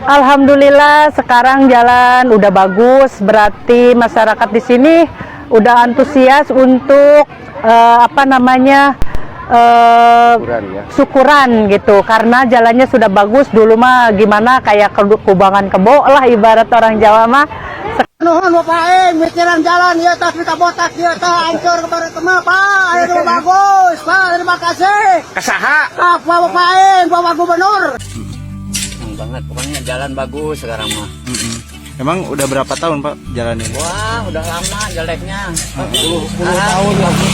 Alhamdulillah sekarang jalan udah bagus, berarti masyarakat di sini udah antusias untuk syukuran gitu, karena jalannya sudah bagus. Dulu mah gimana kayak kubangan kebo lah ibarat orang Jawa mah. Nuhun Bapak Aing, mikiran jalan ya tas kita botak ya tas hancur kemarin kemana Pak, itu bagus Pak, terima kasih. Kesaha? Bapak Aing, Bapak Gubernur. Banget, pokoknya jalan bagus sekarang mah. Emang udah berapa tahun Pak jalannya? Wah, udah lama jeleknya. 10 tahun lagi.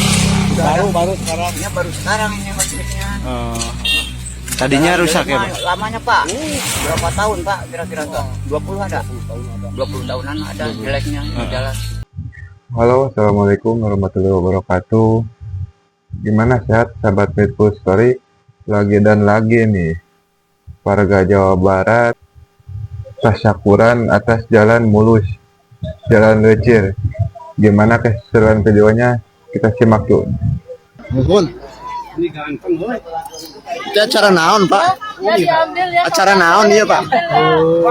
Baru sekarang. Ya baru sekarang ini maksudnya. Tadinya jalan rusak ya Pak? Lamanya Pak. Berapa tahun Pak kira-kira Pak? 20 ada? 20 tahunan ada jeleknya jalan. Halo, assalamualaikum warahmatullahi wabarakatuh. Gimana sehat sahabat Faithful Story? Lagi nih warga Jawa Barat tasyakuran atas jalan mulus, jalan lecir. Gimana keseruan videonya? Kita simak yuk. Nuhun. Ini ganteng, hoi. Itu acara naon, Pak? Acara naon iya, Pak?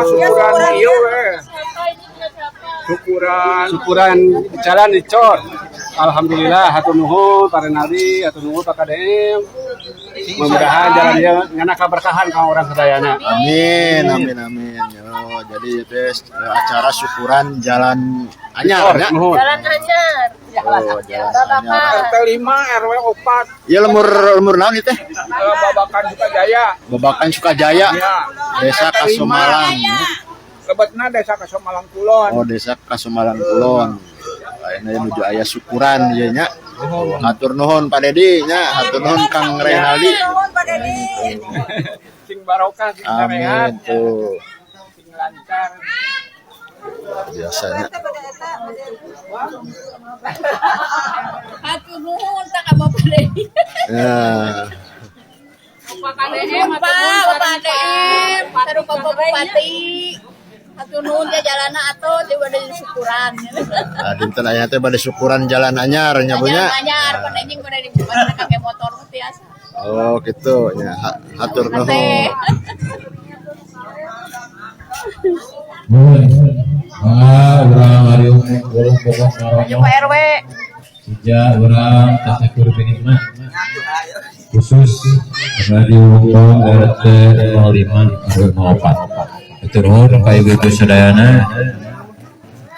Syukuran iya syukuran jalan dicor. Alhamdulillah hatur nuhun para nabi, hatur nuhun Pak KDM. Mudah-mudahan jalannya ngana kaberkahan ka orang sadayana. Amin. Yo, jadi itu acara syukuran jalan anyar ya. Jalan anyar. Oh, jalan anyar. RT 5 RW 4. Iya lemur naon itu teh? Babakan Sukajaya. Babakan Sukajaya. Iya. Desa Kasumalang. Sebetna Desa Kasumalang Kulon. Oh, Desa Kasumalang Kulon. Ini menuju aya syukuran ieu nya. Hatur nuhun Pak Dedi nya, hatur nuhun Kang Renaldi. Sing barokah, sing Amin sehat, tuh. sing lancar. Biasanya. Hatur nuhun tak apa Pak Dedi. Ya. Pak KDM, Bapak KDM, sarupa Bapak Bupati. Hatur nuhun ya jalana atuh teh bade syukuran. Nah, dinten aya teh bade syukuran jalan anyar nya punya. Anyar panenjing bade dibana kake motor biasa. Oh, gitu nya. Hatur nuhun. Urang ari urang pokok Maju Pak RW. sejak urang tasyakur binimah khusus radio RT 05 04. Hatur nuhun ka ibu sadayana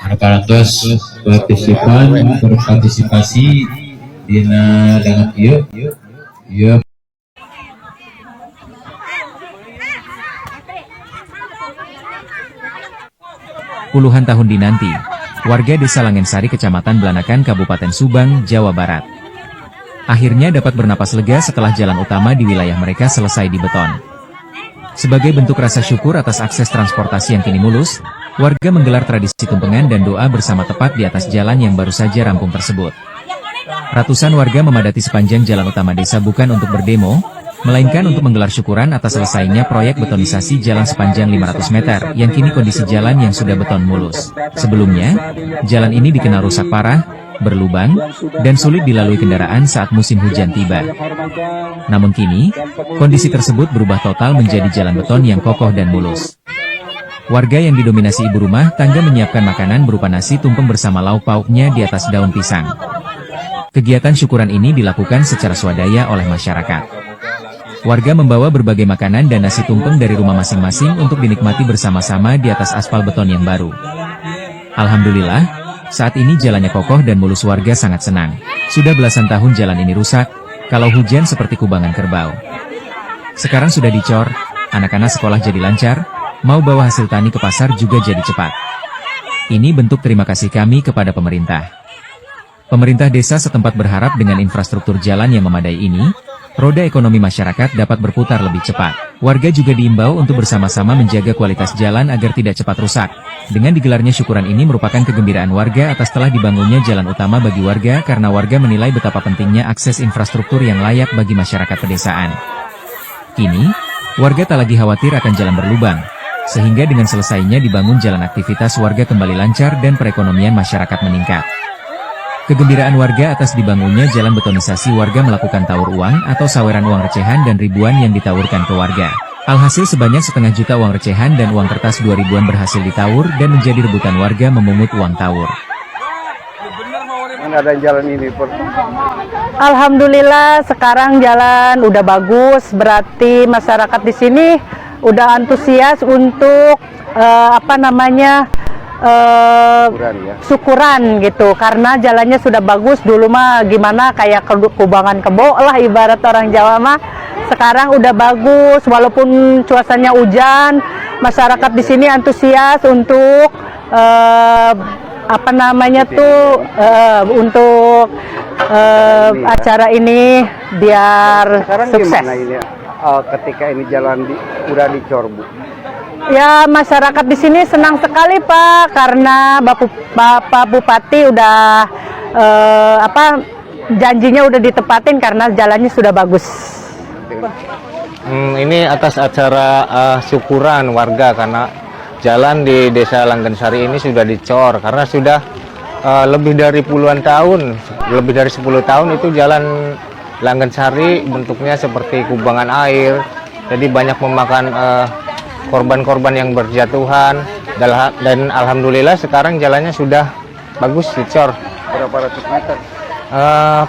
anu parantos berpartisipasi dina dangat ieu. Puluhan tahun dinanti, warga Desa Langensari Kecamatan Blanakan Kabupaten Subang, Jawa Barat akhirnya dapat bernapas lega setelah jalan utama di wilayah mereka selesai dibeton. Sebagai bentuk rasa syukur atas akses transportasi yang kini mulus, warga menggelar tradisi tumpengan dan doa bersama tepat di atas jalan yang baru saja rampung tersebut. Ratusan warga memadati sepanjang jalan utama desa bukan untuk berdemo, melainkan untuk menggelar syukuran atas selesainya proyek betonisasi jalan sepanjang 500 meter yang kini kondisi jalan yang sudah beton mulus. Sebelumnya, jalan ini dikenal rusak parah, berlubang, dan sulit dilalui kendaraan saat musim hujan tiba. Namun kini, kondisi tersebut berubah total menjadi jalan beton yang kokoh dan mulus. Warga yang didominasi ibu rumah tangga menyiapkan makanan berupa nasi tumpeng bersama lauk pauknya di atas daun pisang. Kegiatan syukuran ini dilakukan secara swadaya oleh masyarakat. Warga membawa berbagai makanan dan nasi tumpeng dari rumah masing-masing untuk dinikmati bersama-sama di atas aspal beton yang baru. Alhamdulillah, saat ini jalannya kokoh dan mulus, warga sangat senang. Sudah belasan tahun jalan ini rusak, kalau hujan seperti kubangan kerbau. Sekarang sudah dicor, anak-anak sekolah jadi lancar, mau bawa hasil tani ke pasar juga jadi cepat. Ini bentuk terima kasih kami kepada pemerintah. Pemerintah desa setempat berharap dengan infrastruktur jalan yang memadai ini, roda ekonomi masyarakat dapat berputar lebih cepat. Warga juga diimbau untuk bersama-sama menjaga kualitas jalan agar tidak cepat rusak. Dengan digelarnya syukuran ini merupakan kegembiraan warga atas telah dibangunnya jalan utama bagi warga karena warga menilai betapa pentingnya akses infrastruktur yang layak bagi masyarakat pedesaan. Kini, warga tak lagi khawatir akan jalan berlubang, sehingga dengan selesainya dibangun jalan aktivitas warga kembali lancar dan perekonomian masyarakat meningkat. Kegembiraan warga atas dibangunnya jalan betonisasi, warga melakukan tawur uang atau saweran uang recehan dan ribuan yang ditawurkan ke warga. Alhasil sebanyak setengah juta uang recehan dan uang kertas 2000-an berhasil ditawur dan menjadi rebutan warga memungut uang tawur. Mana ada jalan ini, Pur? Alhamdulillah sekarang jalan udah bagus, berarti masyarakat di sini udah antusias untuk syukuran gitu, karena jalannya sudah bagus. Dulu mah gimana kayak kubangan kebo lah ibarat orang Jawa mah. Sekarang udah bagus, walaupun cuacanya hujan, masyarakat di sini antusias untuk untuk acara ini biar Sekarang sukses. gimana ini ketika ini jalan udah dicor, Bu? Ya, masyarakat di sini senang sekali Pak, karena Bapak Bupati udah janjinya udah ditepatin karena jalannya sudah bagus. Ini atas acara syukuran warga karena jalan di Desa Langgensari ini sudah dicor karena sudah lebih dari puluhan tahun, lebih dari 10 tahun itu jalan Langgensari bentuknya seperti kubangan air, jadi banyak memakan korban-korban yang berjatuhan, dan alhamdulillah sekarang jalannya sudah bagus dicor. Berapa ratus meter?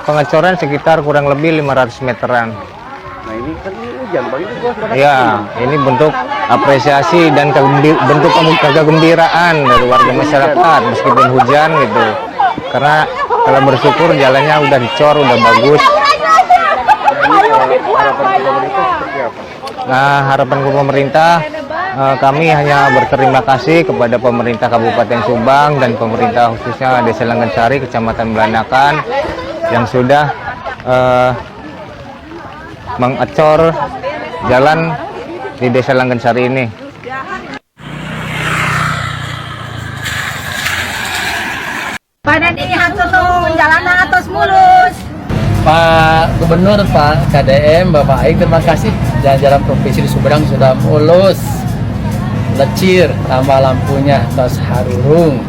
Pengecoran sekitar kurang lebih 500 meteran. Nah ini kan hujan, Bang. Ya, ini bentuk apresiasi dan bentuk kegembiraan dari warga masyarakat meskipun hujan gitu. Karena kalau bersyukur jalannya udah dicor, udah bagus. Harapan pemerintah seperti apa? Nah, harapan pemerintah, kami hanya berterima kasih kepada pemerintah Kabupaten Subang dan pemerintah khususnya Desa Langgensari, Kecamatan Belanakan yang sudah mengecor jalan di Desa Langgensari ini. Badan ini harus jalan atas mulus. Pak Gubernur, Pak KDM, Bapak Aing, terima kasih. Jalan-jalan provinsi di Sumedang sudah mulus, lecir, tambah lampunya terus harurung,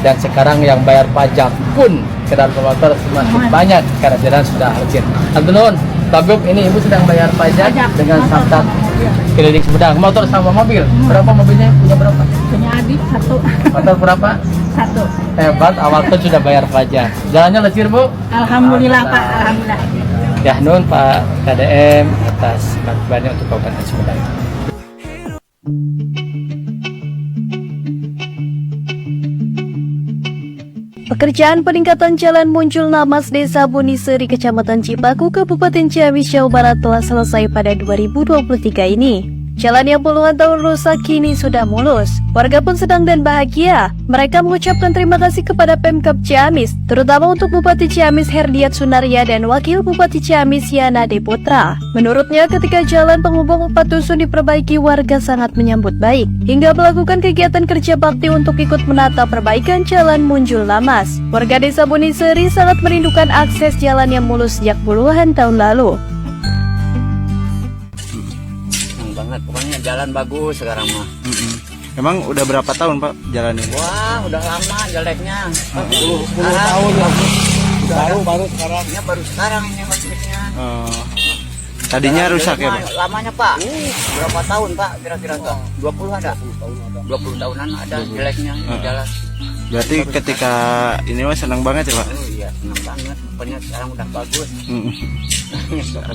dan sekarang yang bayar pajak pun kendaraan bermotor semakin banyak karena jalan sudah lecir. Alhamdulillah, Bagub ini ibu sedang bayar pajak dengan Samsat keliling Sumedang, motor sama mobil. Berapa mobilnya? Punya berapa? Punya adik satu. Motor berapa? Satu. Hebat, awal tuh sudah bayar pajak. Jalannya lecir, Bu? Alhamdulillah, Pak. Alhamdulillah. Ya, nun Pak KDM atas bantuannya untuk Kabupaten Sumedang. Pekerjaan peningkatan jalan Muncul Namas Desa Buniseri Kecamatan Cipaku Kabupaten Ciamis Jawa Barat telah selesai pada 2023 ini. Jalan yang puluhan tahun rusak kini sudah mulus. Warga pun senang dan bahagia. Mereka mengucapkan terima kasih kepada Pemkab Ciamis, terutama untuk Bupati Ciamis Herdiat Sunaria dan Wakil Bupati Ciamis Yana Deputra. Menurutnya, ketika jalan penghubung 4 dusun diperbaiki, warga sangat menyambut baik, hingga melakukan kegiatan kerja bakti untuk ikut menata perbaikan jalan Muncul Namas. Warga Desa Buniseri sangat merindukan akses jalan yang mulus sejak puluhan tahun lalu. Banget, pokoknya jalan bagus sekarang mah. Emang udah berapa tahun Pak jalan ini? Wah, udah lama jeleknya. 10 tahun lah. Baru sekarang. Ya baru sekarang ini maksudnya. Tadinya rusak ya Pak? Lamanya Pak. Berapa tahun Pak kira-kira Pak? 20 ada? 20 tahunan ada jeleknya jalan. Berarti ketika ini mah senang banget ya Pak? Oh iya, senang banget. Pokoknya sekarang udah bagus.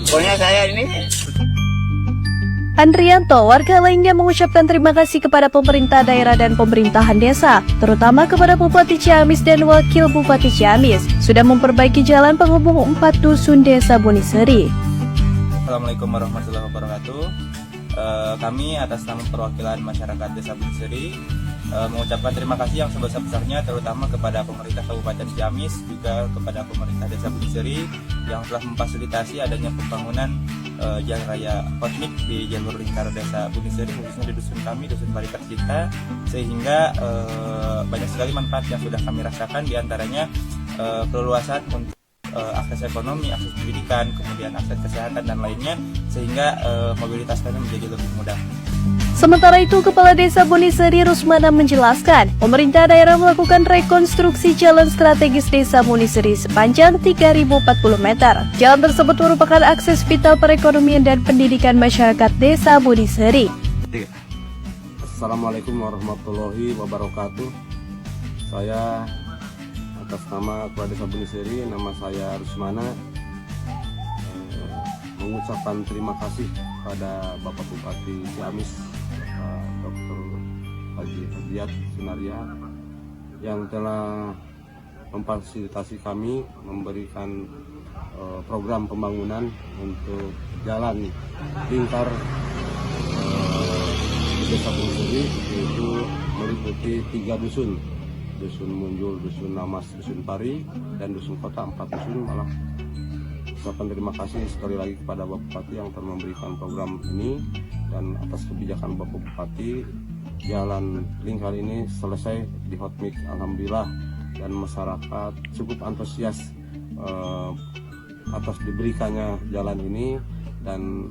Pokoknya saya ini. Andrianto, warga lainnya mengucapkan terima kasih kepada pemerintah daerah dan pemerintahan desa, terutama kepada Bupati Ciamis dan Wakil Bupati Ciamis, sudah memperbaiki jalan penghubung 4 dusun Desa Buniseri. Assalamualaikum warahmatullahi wabarakatuh. Kami atas nama perwakilan masyarakat Desa Buniseri mengucapkan terima kasih yang sebesar-besarnya terutama kepada pemerintah Kabupaten Ciamis, juga kepada pemerintah Desa Buniseri yang telah memfasilitasi adanya pembangunan jalan raya Hotmik di jalur lingkar Desa Buniseri, khususnya di dusun kami, dusun Bali Tercinta, sehingga banyak sekali manfaat yang sudah kami rasakan, diantaranya perluasan untuk akses ekonomi, akses pendidikan, kemudian akses kesehatan dan lainnya, sehingga mobilitas kami menjadi lebih mudah. Sementara itu, Kepala Desa Buniseri Rusmana menjelaskan, pemerintah daerah melakukan rekonstruksi jalan strategis Desa Buniseri sepanjang 3.040 meter. Jalan tersebut merupakan akses vital perekonomian dan pendidikan masyarakat Desa Buniseri. Assalamualaikum warahmatullahi wabarakatuh. Saya atas nama Kepala Desa Buniseri, nama saya Rusmana, mengucapkan terima kasih pada Bapak Bupati Ciamis, Bapak Dr. Haji Hadiat Sunaria, yang telah memfasilitasi kami memberikan program pembangunan untuk jalan lingkar Desa Buniseri, yaitu meliputi 3 dusun, Dusun Munjul, Dusun Namas, Dusun Pari, dan Dusun Kota, 4 dusun malah. Ucapan terima kasih sekali lagi kepada Bapak Bupati yang telah memberikan program ini, dan atas kebijakan Bapak Bupati, jalan lingkar ini selesai di hotmix, alhamdulillah, dan masyarakat cukup antusias atas diberikannya jalan ini, dan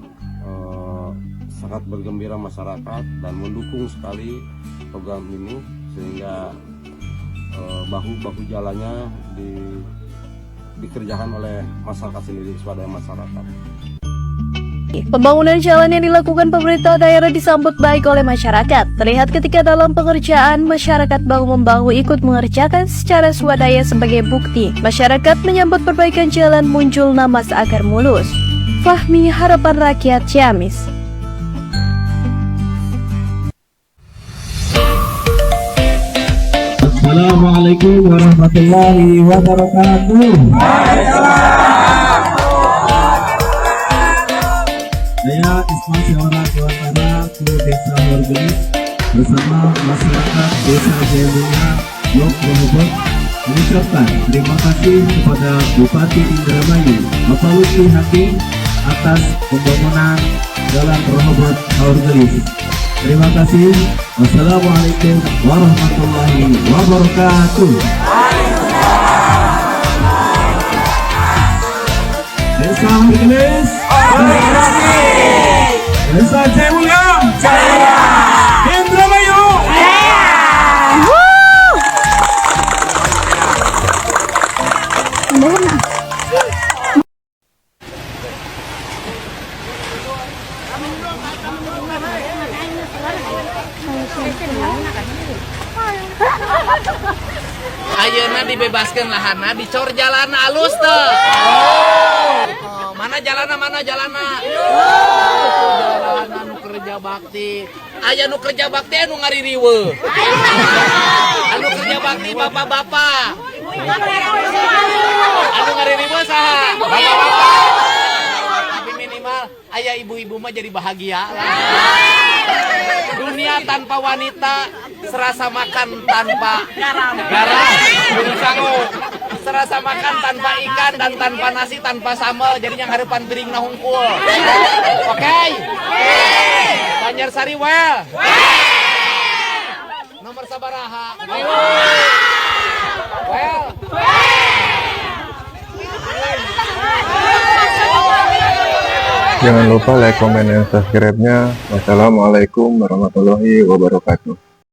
sangat bergembira masyarakat dan mendukung sekali program ini, sehingga bahu-bahu jalannya dikerjakan oleh masyarakat sendiri, swadaya masyarakat. Pembangunan jalan yang dilakukan pemerintah daerah disambut baik oleh masyarakat. Terlihat ketika dalam pengerjaan, masyarakat bahu-membahu ikut mengerjakan secara swadaya sebagai bukti. Masyarakat menyambut perbaikan jalan Munjul Namas agar mulus. Fahmi, Harapan Rakyat, Ciamis. Assalamualaikum warahmatullahi wabarakatuh. Saya Ismail Syawara Kewatara ke Desa Wargelis bersama masyarakat Desa Jayamulya, Blok Rohobot, mengucapkan terima kasih kepada Bupati Indramayu, Bapak Lutfi Hakim, atas pembangunan Jalan Rohobot Wargelis. Terima kasih. Wassalamualaikum warahmatullahi wabarakatuh. Desa Wargelis, Desa Jayamulya, Indramayu. Ayeuna dibebaskan lahanna, dicor jalan alus teh. Mana jalana? Jalanan nu kerja bakti. Aya nu kerja bakti anu ngaririweuh. Anu kerja bakti bapak-bapak. Anu ngaririweuh saha? Bapak-bapak. Tapi minimal aya ibu-ibu mah jadi bahagia lah. Dunia tanpa wanita, serasa makan tanpa garam. Serasa makan tanpa ikan dan tanpa nasi, tanpa sambal, jadinya harapan piring na hungkul. Oke? Banjarsari well. Nomor sabaraha? Well. Jangan lupa like, komen, dan subscribe-nya. Wassalamualaikum warahmatullahi wabarakatuh.